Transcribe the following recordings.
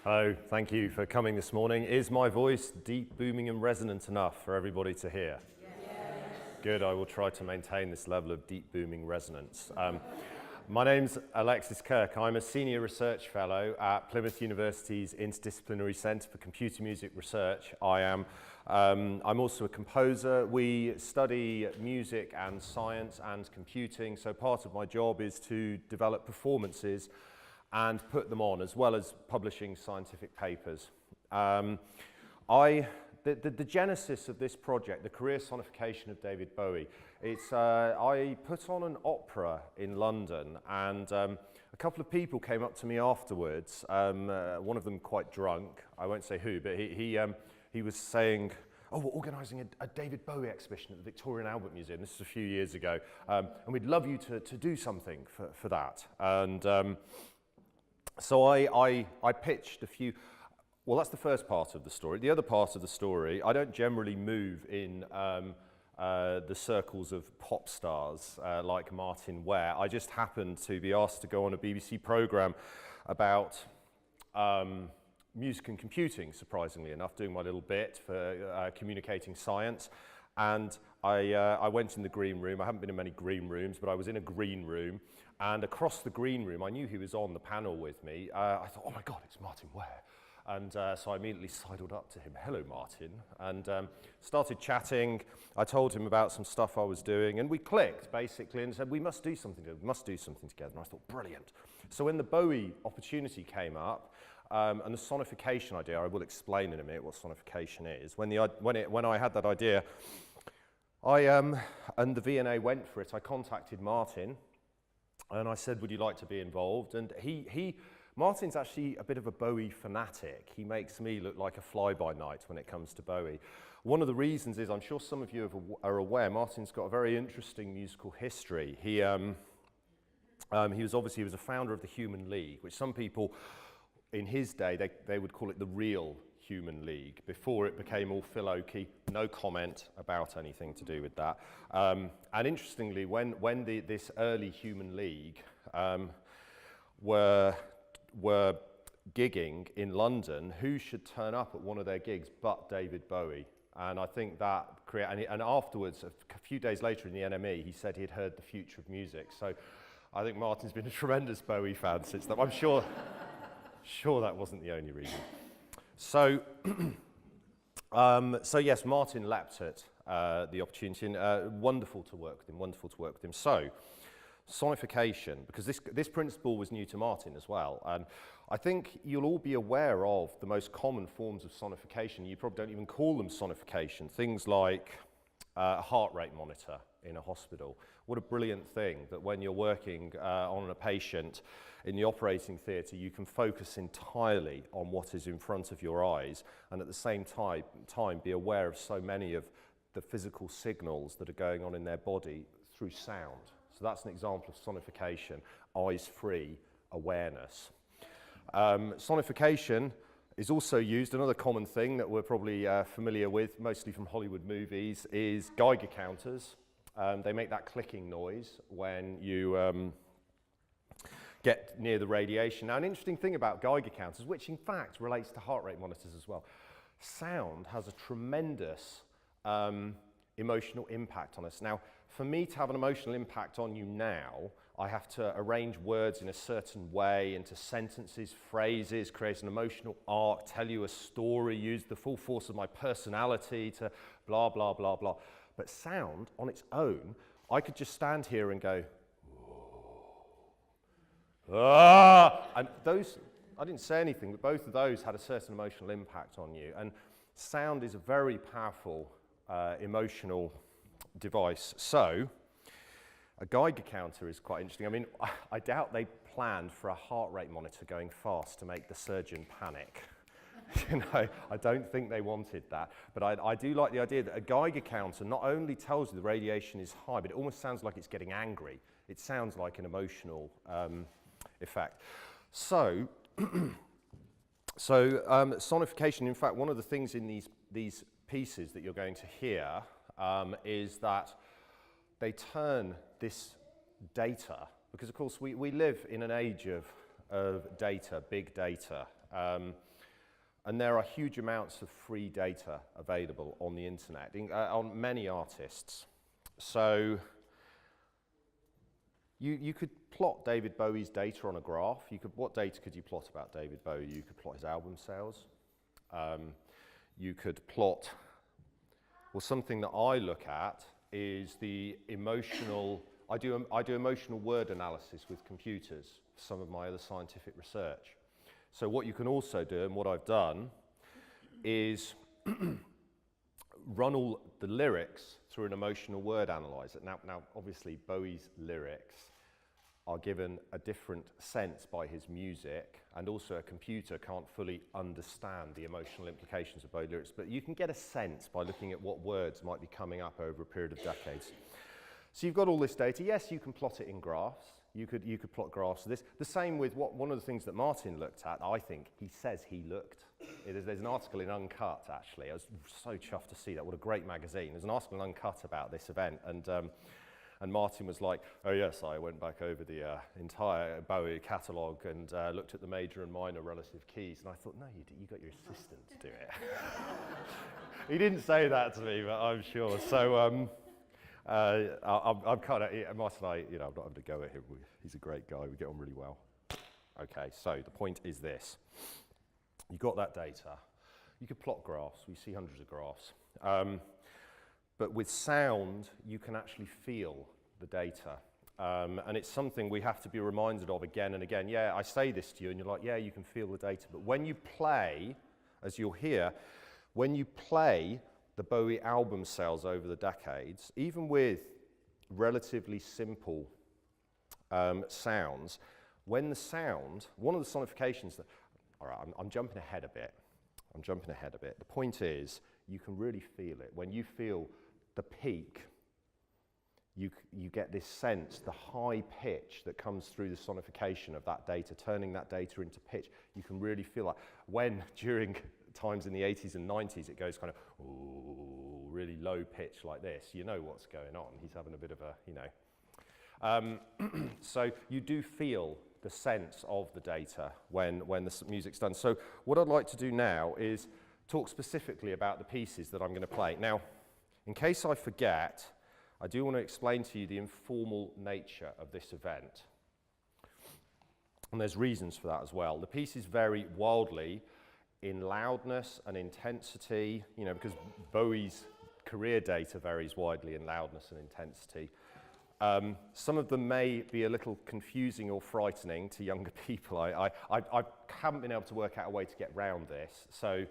Hello, thank you for coming this morning. Is my voice deep, booming and resonant enough for everybody to hear? Yes. Good, I will try to maintain this level of deep, booming resonance. My name's Alexis Kirk. I'm a Senior Research Fellow at Plymouth University's Interdisciplinary Centre for Computer Music Research. I'm also a composer. We study music and science and computing, so part of my job is to develop performances and put them on, as well as publishing scientific papers. The genesis of this project, the career sonification of David Bowie, I put on an opera in London, and a couple of people came up to me afterwards, one of them quite drunk, I won't say who, but he was saying, oh, we're organising a David Bowie exhibition at the Victoria and Albert Museum. This is a few years ago, and we'd love you to do something for that. And so I pitched a few. Well, that's the first part of the story. The other part of the story, I don't generally move in the circles of pop stars like Martin Ware. I just happened to be asked to go on a BBC programme about music and computing, surprisingly enough, doing my little bit for communicating science. And I went in the green room. I haven't been in many green rooms, but I was in a green room. And across the green room, I knew he was on the panel with me. I thought, oh my God, it's Martin Ware. And so I immediately sidled up to him, hello Martin, and started chatting. I told him about some stuff I was doing, and we clicked basically and said, we must do something together, And I thought, brilliant. So when the Bowie opportunity came up, and the sonification idea, I will explain in a minute what sonification is. When I had that idea, and the V&A went for it, I contacted Martin, and I said, would you like to be involved? And Martin's actually a bit of a Bowie fanatic. He makes me look like a fly-by-night when it comes to Bowie. One of the reasons is, I'm sure some of you are aware, Martin's got a very interesting musical history. He was a founder of the Human League, which some people in his day, they would call it the real Human League. Before it became all Phil Oakey, no comment about anything to do with that. And interestingly, when this early Human League were gigging in London, who should turn up at one of their gigs but David Bowie? And I think that and afterwards, a few days later in the NME, he said he had heard The Future of Music. So I think Martin's been a tremendous Bowie fan since then. I'm sure that wasn't the only reason. So, so yes, Martin leapt at the opportunity, and wonderful to work with him, So, sonification, because this principle was new to Martin as well, and I think you'll all be aware of the most common forms of sonification. You probably don't even call them sonification. Things like a heart rate monitor in a hospital. What a brilliant thing that when you're working on a patient in the operating theatre, you can focus entirely on what is in front of your eyes, and at the same time be aware of so many of the physical signals that are going on in their body through sound. So that's an example of sonification, eyes-free awareness. Sonification is also used, another common thing that we're probably familiar with, mostly from Hollywood movies, is Geiger counters. They make that clicking noise when you get near the radiation. Now, an interesting thing about Geiger counters, which in fact relates to heart rate monitors as well, sound has a tremendous emotional impact on us. Now, for me to have an emotional impact on you now, I have to arrange words in a certain way into sentences, phrases, create an emotional arc, tell you a story, use the full force of my personality to blah, blah, blah, blah. But sound on its own, I could just stand here and go, ah! And those, I didn't say anything, but both of those had a certain emotional impact on you. And sound is a very powerful emotional device. So, a Geiger counter is quite interesting. I mean, I doubt they planned for a heart rate monitor going fast to make the surgeon panic. You know, I don't think they wanted that. But I do like the idea that a Geiger counter not only tells you the radiation is high, but it almost sounds like it's getting angry. It sounds like an emotional effect. So, sonification, in fact, one of the things in these pieces that you're going to hear is that they turn this data, because of course we live in an age of data, big data, and there are huge amounts of free data available on the internet, on many artists. So you could plot David Bowie's data on a graph. What data could you plot about David Bowie? You could plot his album sales. You could plot, well, something that I look at is the emotional, I do emotional word analysis with computers for some of my other scientific research. So what you can also do, and what I've done, is run all the lyrics through an emotional word analyzer. Now, obviously, Bowie's lyrics are given a different sense by his music, and also a computer can't fully understand the emotional implications of Bowie lyrics, but you can get a sense by looking at what words might be coming up over a period of decades. So you've got all this data. Yes, you can plot it in graphs. You could plot graphs of this. The same with one of the things that Martin looked at, I think, he says he looked. There's an article in Uncut, actually. I was so chuffed to see that. What a great magazine. There's an article in Uncut about this event, and Martin was like, oh yes, I went back over the entire Bowie catalogue and looked at the major and minor relative keys, and I thought, no, you got your assistant to do it. He didn't say that to me, but I'm sure. So I'm kind of, Martin and I, I'm not having to go at him. He's a great guy. We get on really well. Okay, so the point is this. You got that data. You could plot graphs. We see hundreds of graphs. But with sound, you can actually feel the data. And it's something we have to be reminded of again and again. Yeah, I say this to you, and you're like, yeah, you can feel the data. But when you play, as you'll hear, when you play the Bowie album sales over the decades, even with relatively simple sounds, when the sound, one of the sonifications that, all right, I'm jumping ahead a bit. The point is, you can really feel it. When you feel the peak, you get this sense, the high pitch that comes through the sonification of that data, turning that data into pitch. You can really feel that. When, during times in the 80s and 90s, it goes kind of, ooh, really low pitch like this, you know what's going on. He's having a bit of a, so you do feel the sense of the data when the music's done. So what I'd like to do now is talk specifically about the pieces that I'm going to play. Now, in case I forget, I do want to explain to you the informal nature of this event. And there's reasons for that as well. The pieces vary wildly in loudness and intensity, because Bowie's career data varies widely in loudness and intensity. Some of them may be a little confusing or frightening to younger people. I haven't been able to work out a way to get round this. So,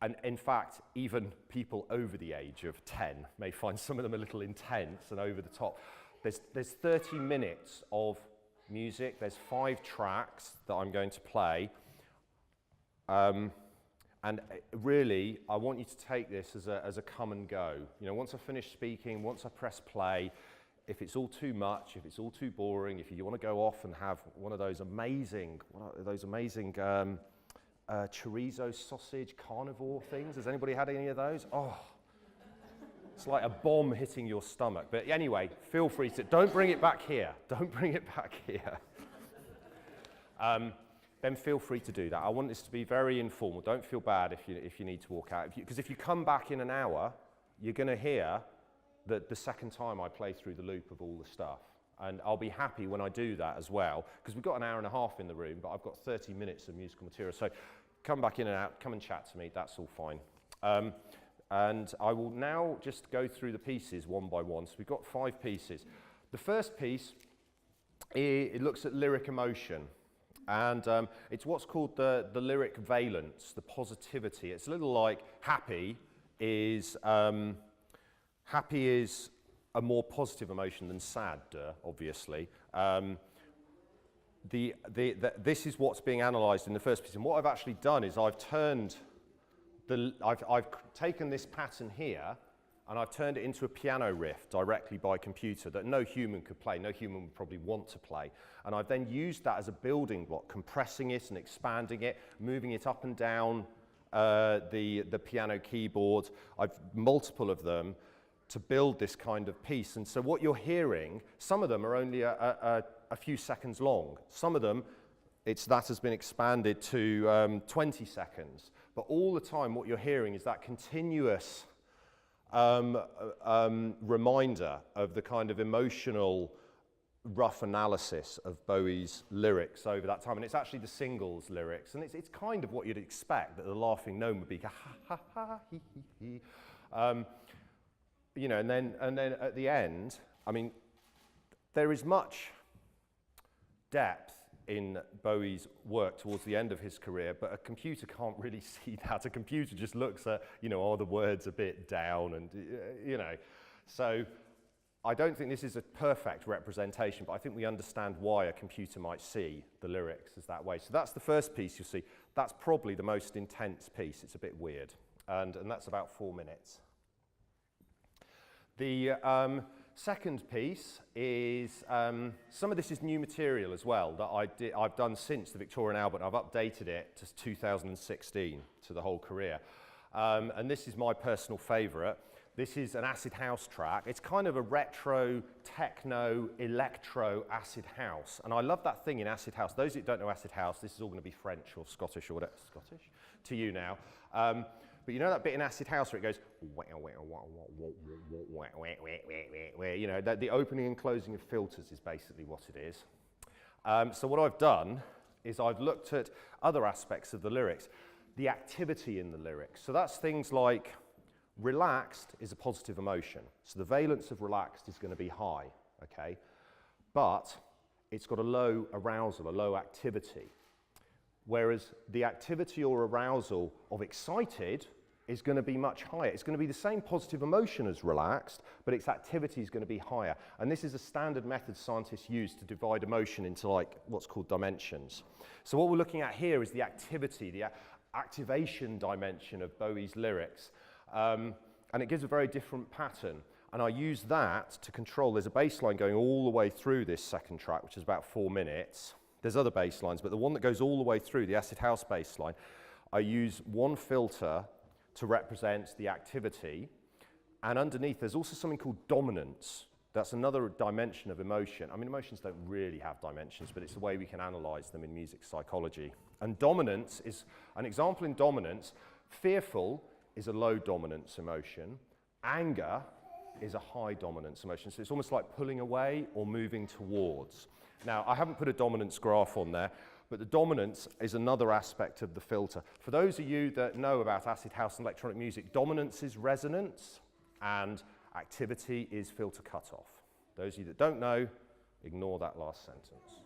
and in fact, even people over the age of 10 may find some of them a little intense and over the top. There's 30 minutes of music. There's 5 tracks that I'm going to play. And really, I want you to take this as a come and go. Once I finish speaking, once I press play, if it's all too much, if it's all too boring, if you want to go off and have one of those amazing chorizo sausage carnivore things. Has anybody had any of those? Oh, it's like a bomb hitting your stomach. But anyway, feel free to, don't bring it back here. Don't bring it back here. Then feel free to do that. I want this to be very informal. Don't feel bad if you need to walk out. Because if you come back in an hour, you're going to hear that the second time I play through the loop of all the stuff. And I'll be happy when I do that as well, because we've got an hour and a half in the room, but I've got 30 minutes of musical material. So come back in and out, come and chat to me, that's all fine. And I will now just go through the pieces one by one. So we've got 5 pieces. The first piece, it looks at lyric emotion. And it's what's called the lyric valence, the positivity. It's a little like happy is a more positive emotion than sad, obviously. This is what's being analysed in the first piece. And what I've actually done is I've taken this pattern here and I've turned it into a piano riff directly by computer that no human could play, no human would probably want to play. And I've then used that as a building block, compressing it and expanding it, moving it up and down the piano keyboard. I've multiple of them to build this kind of piece. And so what you're hearing, some of them are only a few seconds long. Some of them that has been expanded to 20 seconds. But all the time what you're hearing is that continuous reminder of the kind of emotional rough analysis of Bowie's lyrics over that time. And it's actually the singles lyrics. And it's kind of what you'd expect, that the laughing gnome would be ha ha ha he he. You know, and then at the end, I mean, there is much depth in Bowie's work towards the end of his career, but a computer can't really see that. A computer just looks at, you know, are the words a bit down, and, you know. So I don't think this is a perfect representation, but I think we understand why a computer might see the lyrics as that way. So that's the first piece you'll see. That's probably the most intense piece. It's a bit weird, and that's about 4 minutes. The second piece is, some of this is new material as well that I've done since the Victorian album. I've updated it to 2016, to the whole career. And this is my personal favourite. This is an acid house track. It's kind of a retro, techno, electro acid house. And I love that thing in acid house. Those who don't know acid house, this is all going to be French or Scottish or whatever. Scottish? To you now. But you know that bit in acid house where it goes, you know, the opening and closing of filters is basically what it is. So what I've done is I've looked at other aspects of the lyrics, the activity in the lyrics. So that's things like relaxed is a positive emotion. So the valence of relaxed is going to be high, okay? But it's got a low arousal, a low activity. Whereas the activity or arousal of excited is going to be much higher. It's going to be the same positive emotion as relaxed, but its activity is going to be higher. And this is a standard method scientists use to divide emotion into like what's called dimensions. So what we're looking at here is the activity, the activation dimension of Bowie's lyrics. And it gives a very different pattern. And I use that to control. There's a bass line going all the way through this second track, which is about 4 minutes. There's other bass lines, but the one that goes all the way through, the acid house bass line, I use one filter to represent the activity. And underneath, there's also something called dominance. That's another dimension of emotion. I mean, emotions don't really have dimensions, but it's the way we can analyze them in music psychology. And dominance is an example in dominance. Fearful is a low dominance emotion. Anger is a high dominance emotion. So it's almost like pulling away or moving towards. Now, I haven't put a dominance graph on there, but the dominance is another aspect of the filter. For those of you that know about acid house and electronic music, dominance is resonance and activity is filter cutoff. Those of you that don't know, ignore that last sentence.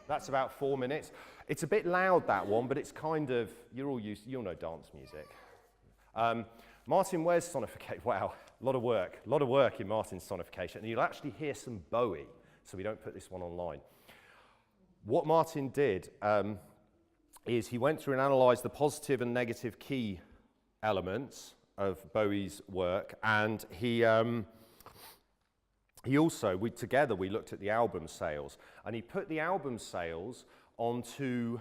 That's about 4 minutes. It's a bit loud, that one, but it's kind of, you'll know dance music. Martin Ware's sonification, wow, a lot of work in Martin's sonification, and you'll actually hear some Bowie, so we don't put this one online. What Martin did is he went through and analysed the positive and negative key elements of Bowie's work, and he also, together we looked at the album sales, and he put the album sales onto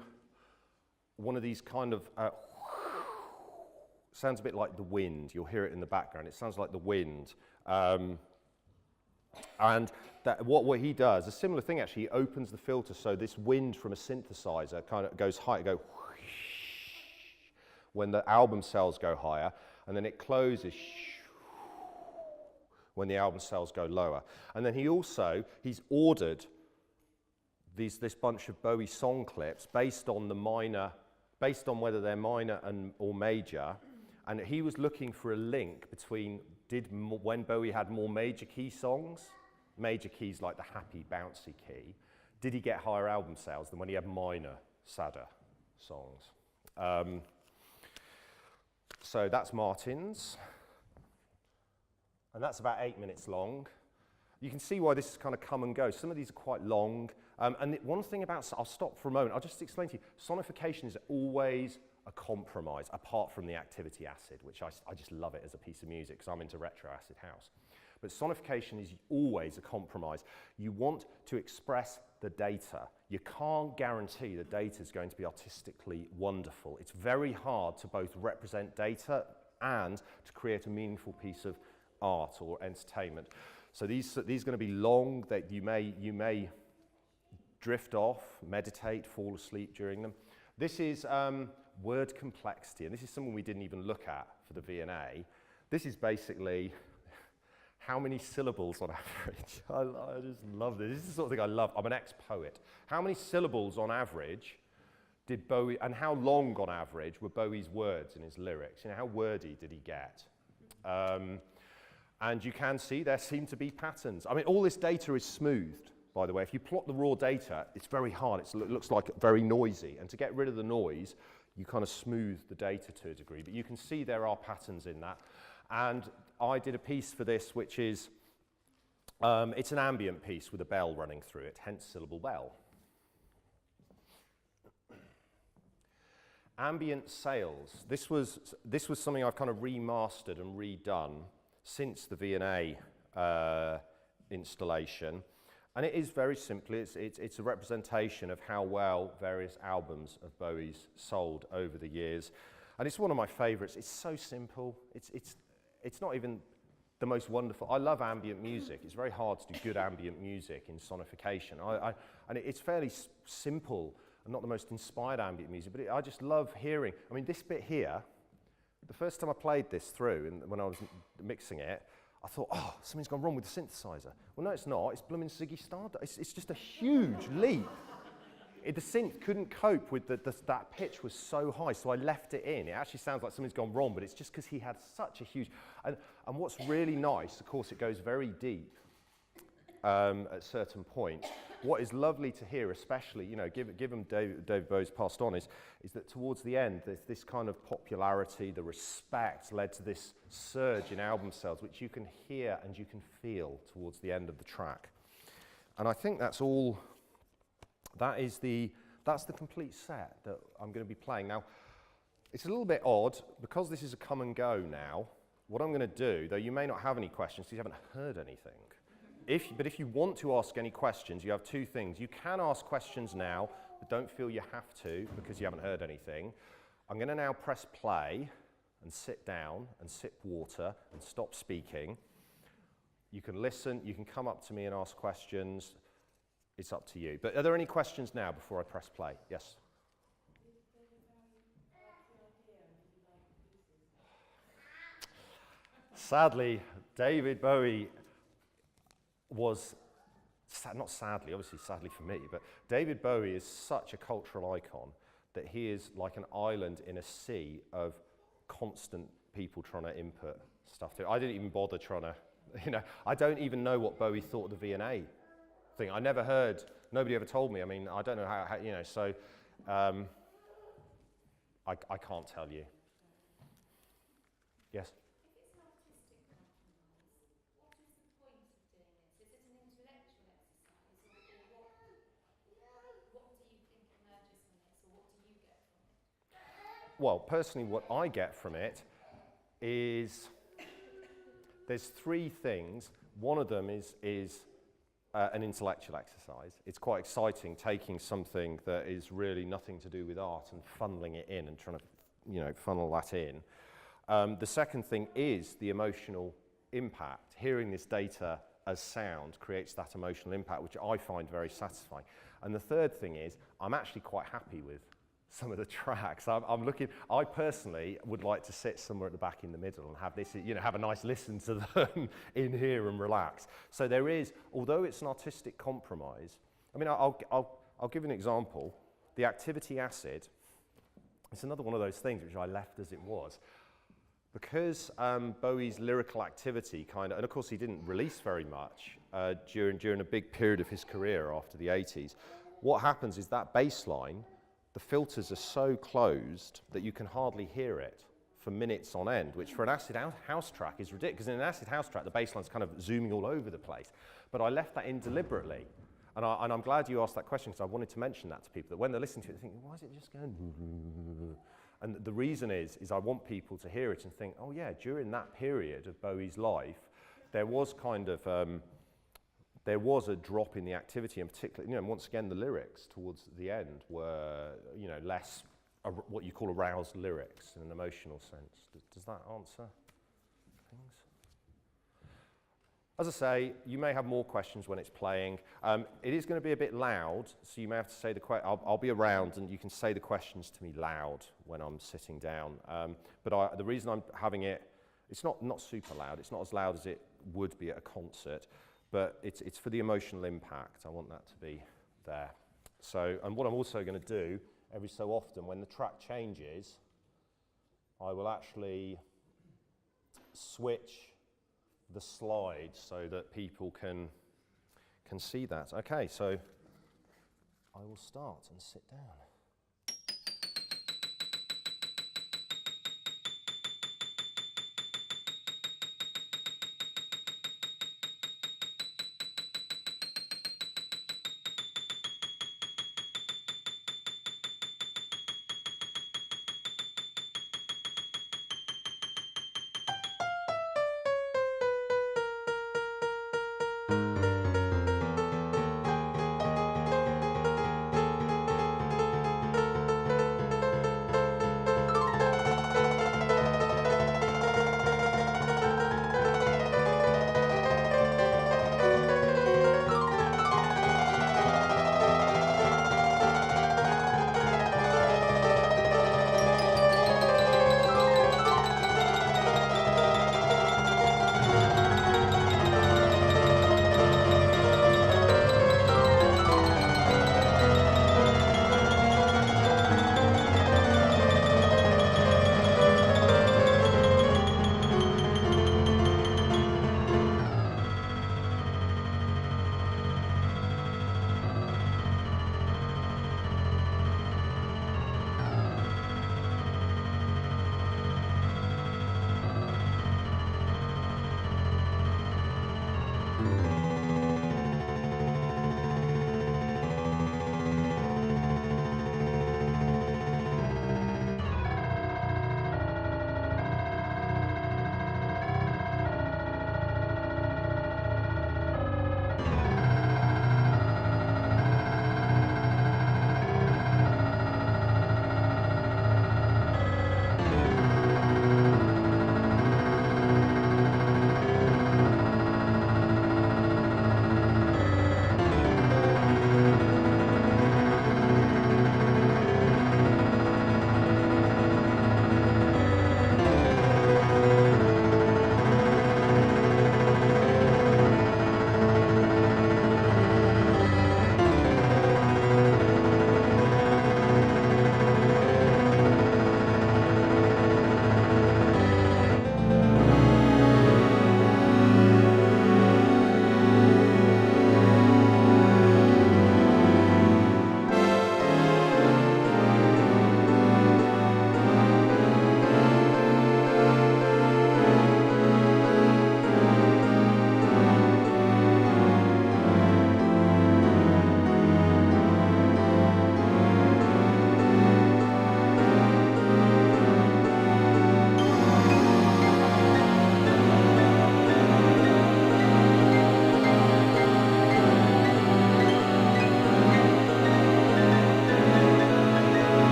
one of these kind of, sounds a bit like the wind. You'll hear it in the background. It sounds like the wind. And that, what he does, a similar thing actually, he opens the filter so this wind from a synthesizer kind of goes high, when the album sales go higher, and then it closes when the album sales go lower. And then he's ordered this bunch of Bowie song clips based on whether they're minor or major, and he was looking for a link between when Bowie had more major key songs, major keys like the happy, bouncy key, did he get higher album sales than when he had minor, sadder songs? So that's Martin's, and that's about 8 minutes long. You can see why this is kind of come and go. Some of these are quite long. And one thing about, I'll stop for a moment, I'll just explain to you, sonification is always a compromise, apart from the activity acid, which I just love it as a piece of music, because I'm into retro acid house. But sonification is always a compromise. You want to express the data. You can't guarantee the data is going to be artistically wonderful. It's very hard to both represent data and to create a meaningful piece of art or entertainment. So these are going to be long, that you may drift off, meditate, fall asleep during them. This is word complexity, and this is something we didn't even look at for the V&A. This is basically how many syllables on average. I just love this. This is the sort of thing I love. I'm an ex-poet. How many syllables on average did Bowie, and how long on average were Bowie's words in his lyrics? You know, how wordy did he get? And you can see there seem to be patterns. I mean, all this data is smoothed, by the way. If you plot the raw data, it's very hard. It looks like very noisy. And to get rid of the noise, you kind of smooth the data to a degree. But you can see there are patterns in that. And I did a piece for this, which is, it's an ambient piece with a bell running through it, hence syllable bell. Ambient sales. This was something I've kind of remastered and redone since the V&A installation. And it is very simply, it's a representation of how well various albums of Bowie's sold over the years. And it's one of my favorites. It's so simple. It's not even the most wonderful. I love ambient music. It's very hard to do good ambient music in sonification. And it's fairly simple and not the most inspired ambient music, but I just love hearing. I mean, this bit here, the first time I played this through, and when I was mixing it, I thought, oh, something's gone wrong with the synthesizer. Well, no, it's not. It's blooming Ziggy Stardust. It's just a huge leap. The synth couldn't cope with that pitch was so high, so I left it in. It actually sounds like something's gone wrong, but it's just because he had such a huge... And what's really nice, of course, it goes very deep at certain points. What is lovely to hear, especially, you know, given David Bowie's passed on, is that towards the end, there's this kind of popularity, the respect led to this surge in album sales, which you can hear and you can feel towards the end of the track. And I think that's all... That's the complete set that I'm going to be playing. Now, it's a little bit odd, because this is a come and go now, what I'm going to do, though you may not have any questions, because you haven't heard anything, but if you want to ask any questions, you have two things. You can ask questions now, but don't feel you have to, because you haven't heard anything. I'm going to now press play, and sit down, and sip water, and stop speaking. You can listen, you can come up to me and ask questions. It's up to you. But are there any questions now before I press play? Yes? Sadly, David Bowie was, not sadly, obviously sadly for me, but David Bowie is such a cultural icon that he is like an island in a sea of constant people trying to input stuff to it. I didn't even bother trying to, you know, I don't even know what Bowie thought of the V&A thing. I never heard, nobody ever told me. I mean, I don't know how you know, so I can't tell you. Yes? If it's an artistic compromise, what is the point of doing it? Is it an intellectual exercise, or what do you think emerges from this, or what do you get from it? Well, personally, what I get from it is there's three things. One of them is an intellectual exercise. It's quite exciting taking something that is really nothing to do with art and funneling it in and trying to, you know, funnel that in. The second thing is the emotional impact. Hearing this data as sound creates that emotional impact, which I find very satisfying. And the third thing is I'm actually quite happy with some of the tracks. I'm looking, I personally would like to sit somewhere at the back in the middle and have this, you know, have a nice listen to them in here and relax. So there is, although it's an artistic compromise, I mean, I'll give an example. The activity acid, it's another one of those things which I left as it was. Because Bowie's lyrical activity kind of, and of course he didn't release very much during a big period of his career after the 80s, what happens is that bass line, the filters are so closed that you can hardly hear it for minutes on end, which for an acid house track is ridiculous, because in an acid house track, the bass line's kind of zooming all over the place. But I left that in deliberately. And I'm glad you asked that question, because I wanted to mention that to people, that when they're listening to it, they think, why is it just going... And the reason is I want people to hear it and think, oh yeah, during that period of Bowie's life, there was kind of... there was a drop in the activity, and particularly, you know, once again, the lyrics towards the end were, you know, less what you call aroused lyrics in an emotional sense. Does that answer things? As I say, you may have more questions when it's playing. It is going to be a bit loud, so you may have to say the question. I'll be around and you can say the questions to me loud when I'm sitting down. But the reason I'm having it, it's not super loud, it's not as loud as it would be at a concert, but it's for the emotional impact. I want that to be there. So, and what I'm also going to do, every so often, when the track changes, I will actually switch the slide so that people can see that. Okay, so I will start and sit down.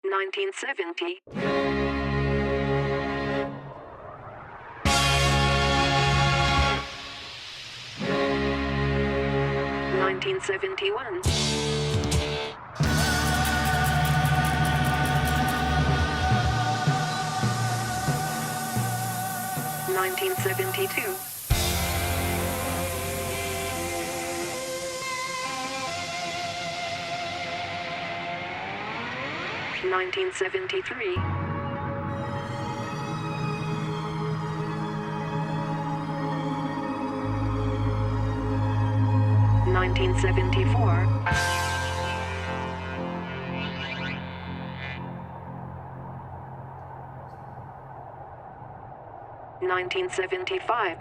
1970. 1971. 1972. 1973. 1974. 1975.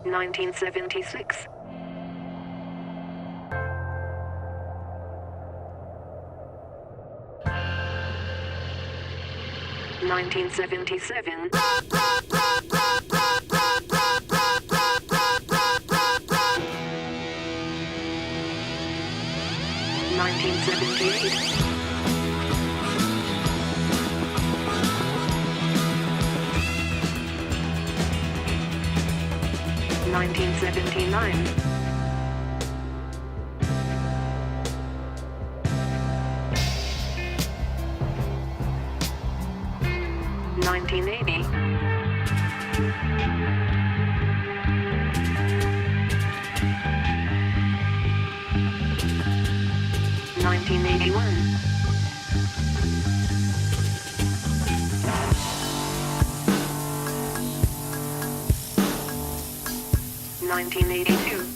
1976. 1977. 1978. 1979. 1980. 1981. 1982.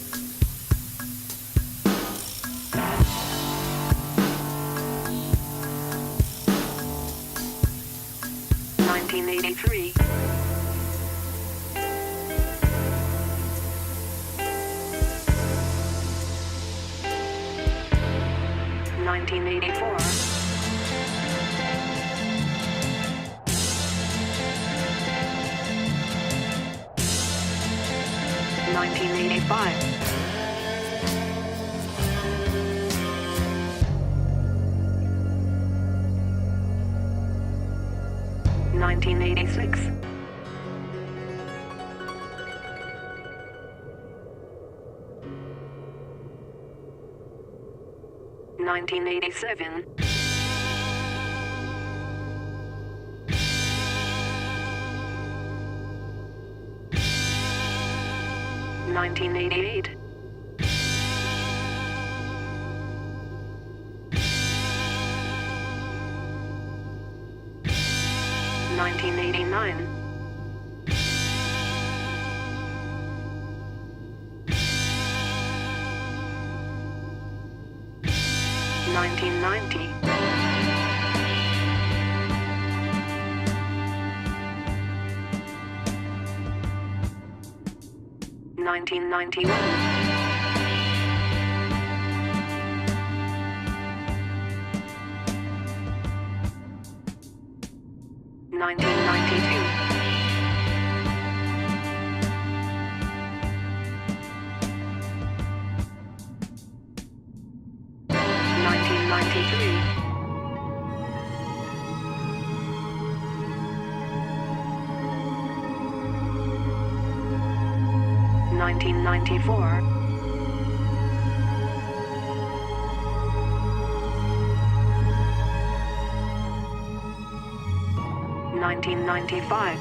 1983. 1984. 1985. 1986. 1987. 1988. 1989. 1990. 1991. 1992. 1993. 1994. 1995.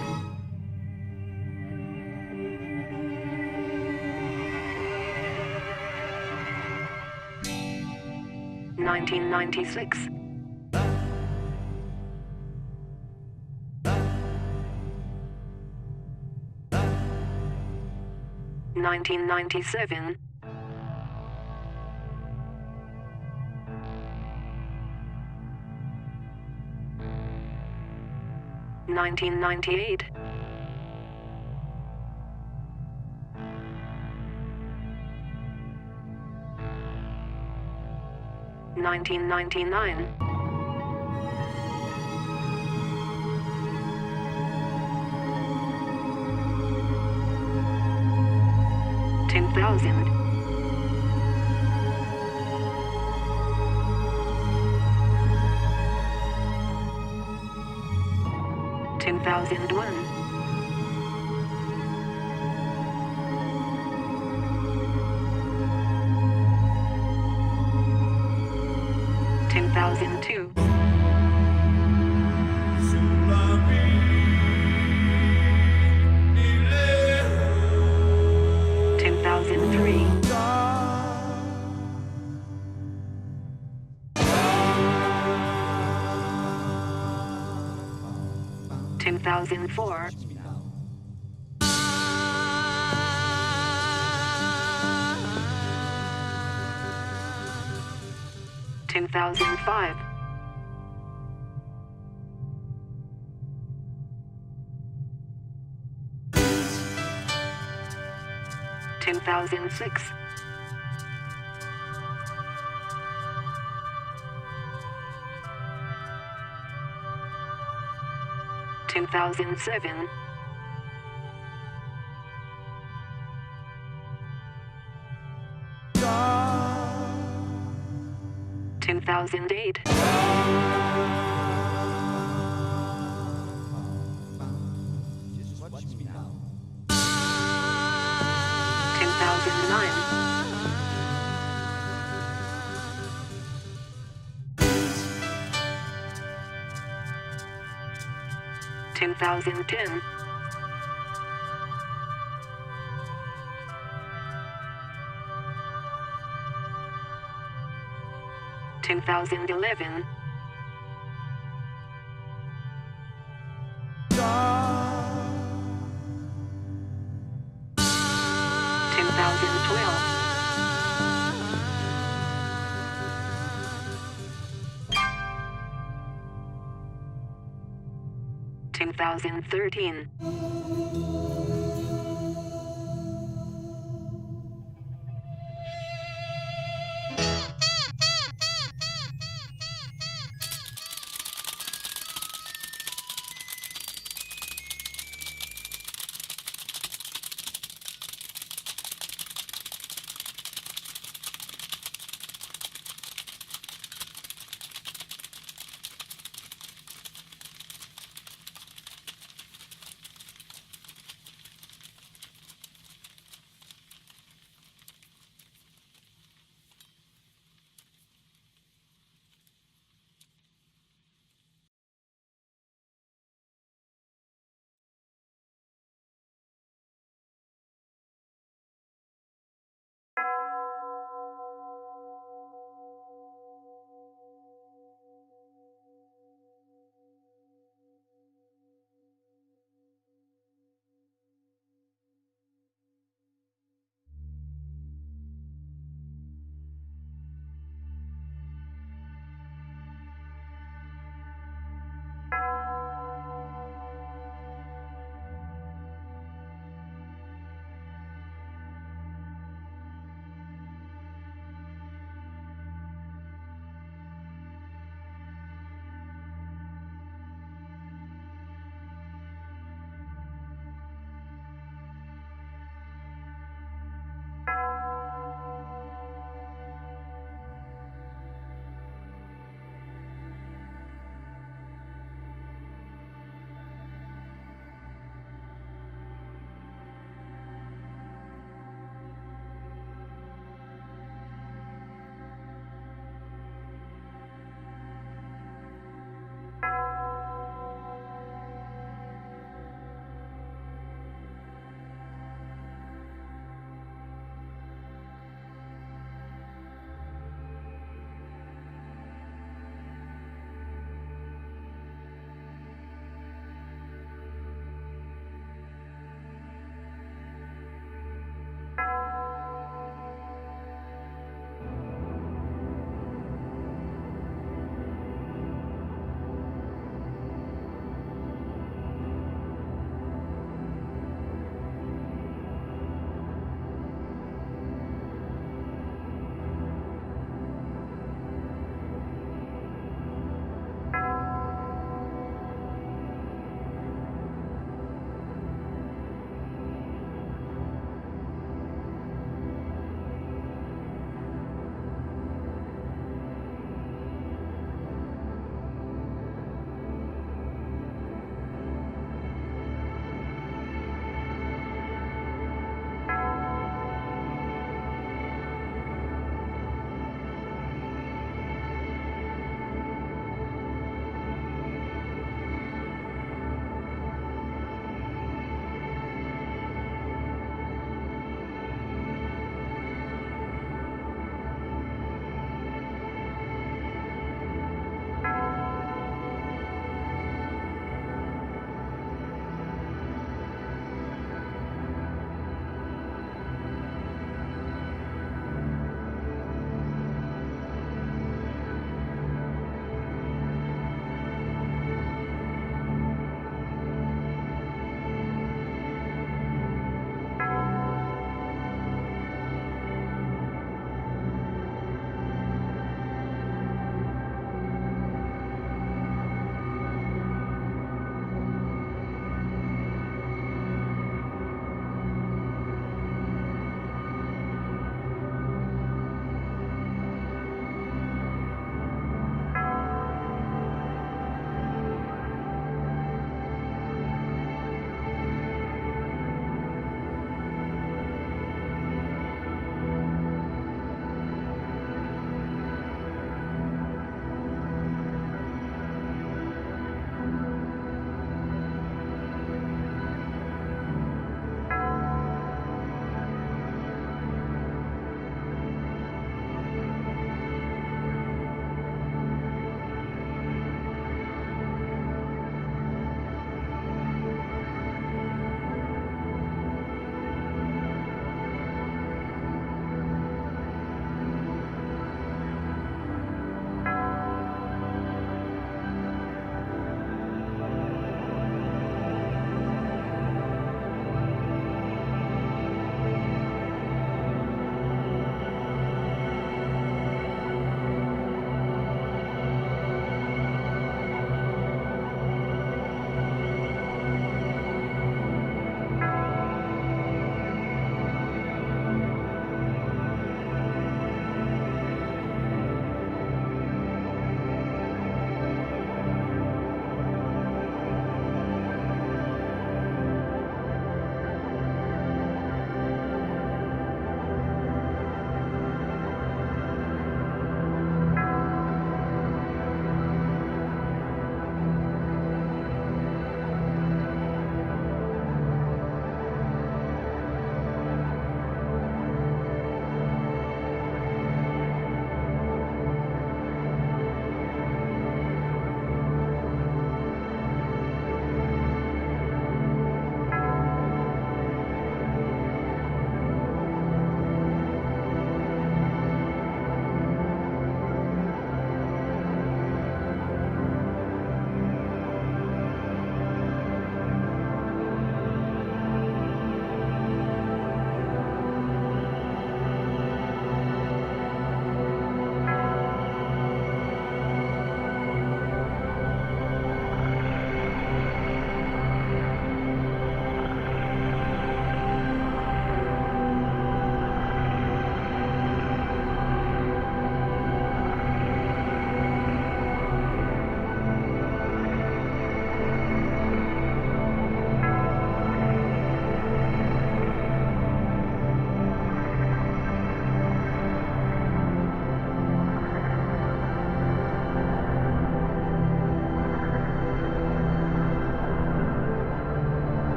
1996. 1997. 1998. 1999. 2000. 2001. 2002. 2003. 2004. 2005. 2006. 2007. 2008. 2009. 2010. 2011. 2012. 2013.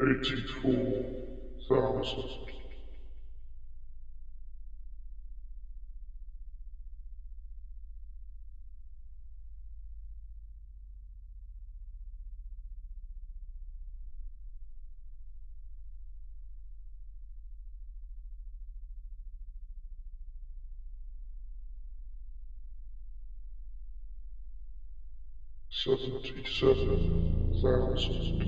84,000. 77,000.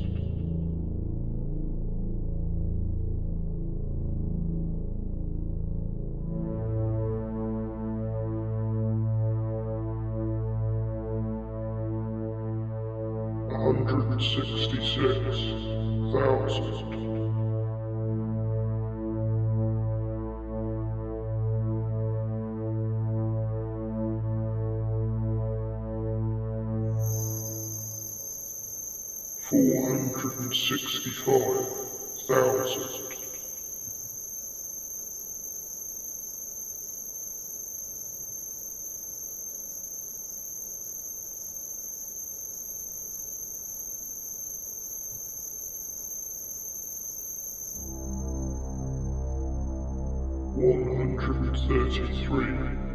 166,000. 465,000. 133,000.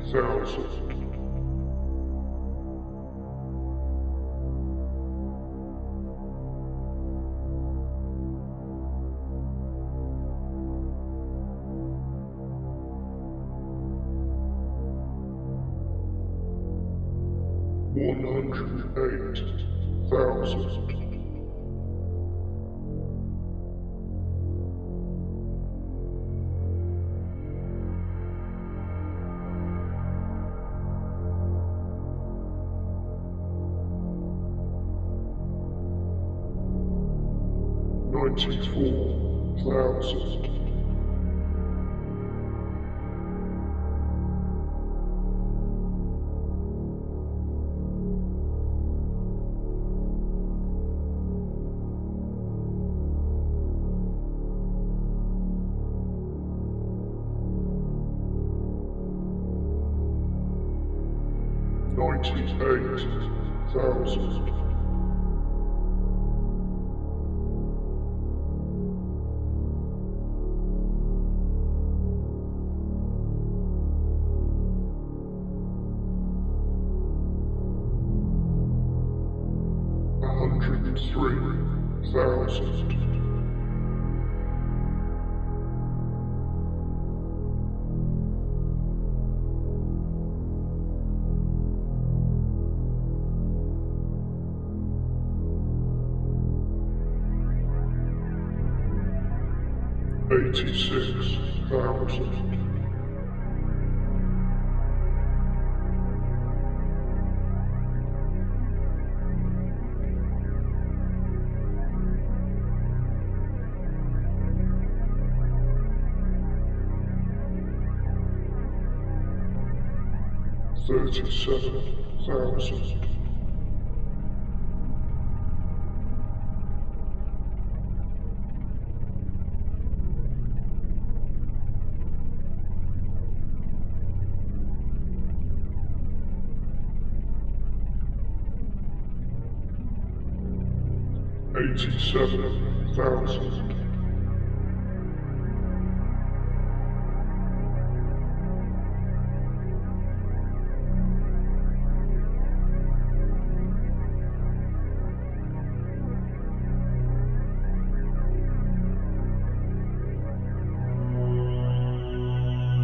108,000. 94,000. 98,000. 103,000. 86,000. 37,000. 87,000.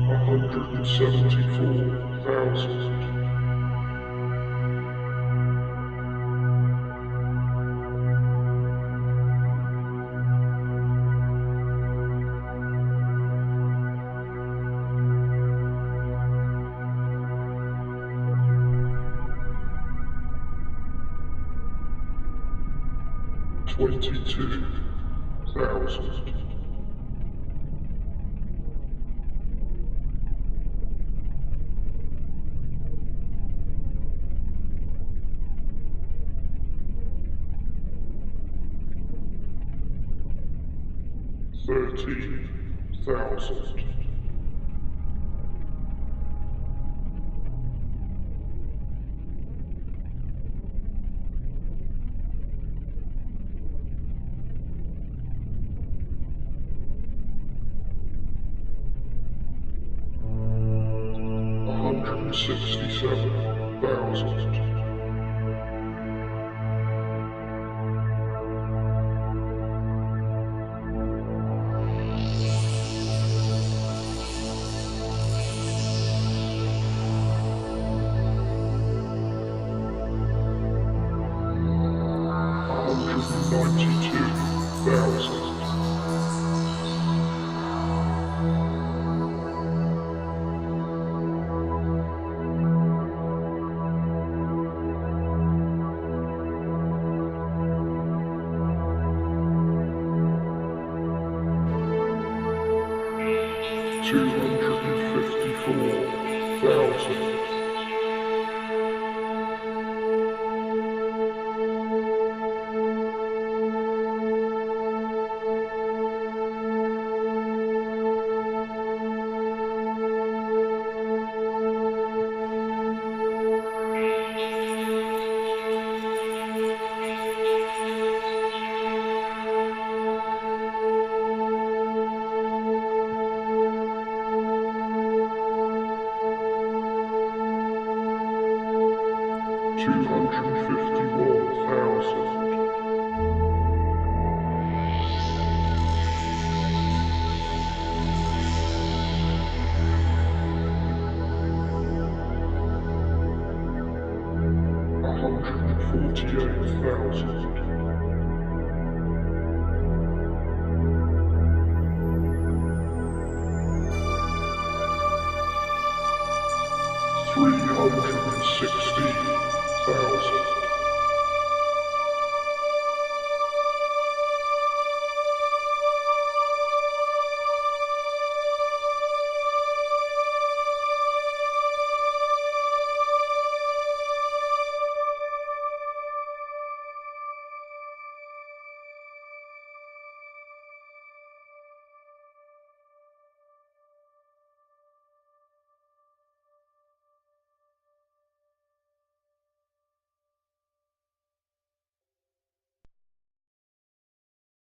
174,000. 22,000. 13,000. 12,000. 267,000. 192,000. 254,000. 251,000. 148,000. 316,000.